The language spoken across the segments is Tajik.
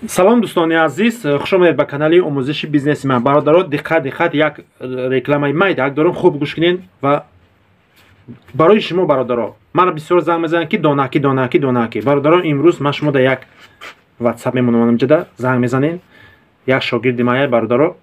салом дӯстони азиз, хушомадед ба канали омӯзиши бизнеси ман. бародаро, диққат, як рекламаи майдак дорам, хуб гӯш кунед ва барои шумо бародаро, мана бисёр занг мезананд ки донаки. бародаро, имрӯз ман шумо да як WhatsApp мемонам ҷада занг мезанед. Як шогирди мая бародаро,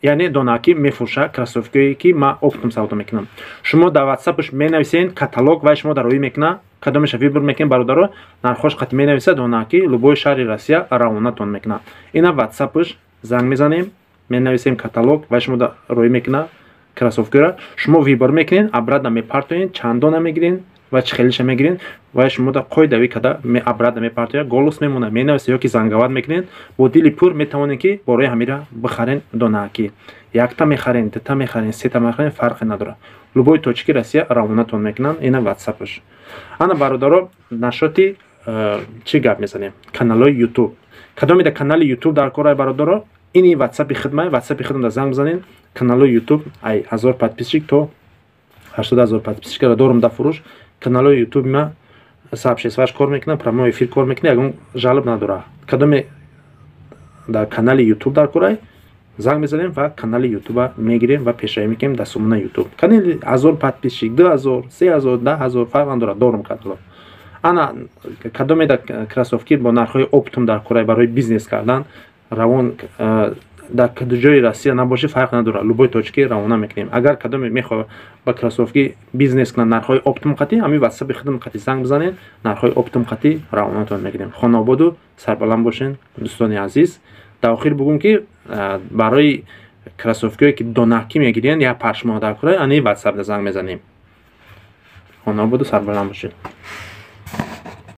яъне донаки мефурша кроссовкае ки ман оптом савдо мекунам. Шумо да WhatsAppш менависед каталог ва шумо дар рӯй мекуна, кадомеша вибр мекунед бародаро, нархош қати менависа донаки лубои шаҳри Россия равонатон мекуна. Ина WhatsAppш занг мезанем, менависем каталог ва шумо да рӯй мекуна кроссовкаро. Шумо вибр мекунед, абрада мепартоед, чанд дона мегиред ва чхелиша мегиред ва шумо да қоидави када абрада мепартоед, голос мемона, менависа ёки зангавад мекунед. Бо дили пур метавонед ки борои ҳамира бихарен донаки. Якта мехарен, дета мехарен, сета мехарен, фарқе надорад. Лубои точки Россия равонатон мекунанд. Ина WhatsAppш. Ана бародаро, нашоти чӣ гап мезанем? Каналои YouTube. Кадомида канали YouTube дар кора бародаро, ини WhatsApp-и хидмат, WhatsApp-и хидмат занг бизанед. Каналои YouTube ай 1000 подписчик то 80000 подписчикро дорам да фурӯш. Каналои YouTube ма сообществаш кор мекунам, прямой эфир кор мекунам, ягон жалоб надорад. Кадоме дар канали YouTube дар кора занг мезанем ва канали YouTube мегирем ва пешраҳӣ мекунем дар сомонаи YouTube. Канали 1000 подписчик, 2000, 3000, 10000 фарқ надорад, дорам канал. Ана кадомеда кроссовки бо нархҳои оптом дар кора барои бизнес кардан, равон дар кадуҷои Россия набоши фарқ надорад, лубои точки равона мекунем. Агар кадоме мехоҳад ба кроссовки бизнес кунад нархҳои оптом қати, ами WhatsApp-и хидмат қати занг бизанед, нархҳои оптом қати равонатон мекунем. Хонободу сарбаланд бошен дӯстони азиз. Дар охир бугум ки барои кроссовкае ки донаки мегиранд, як паршмо дар кора, ани WhatsApp да занг мезанем. Хонободу сарбаланд бошед.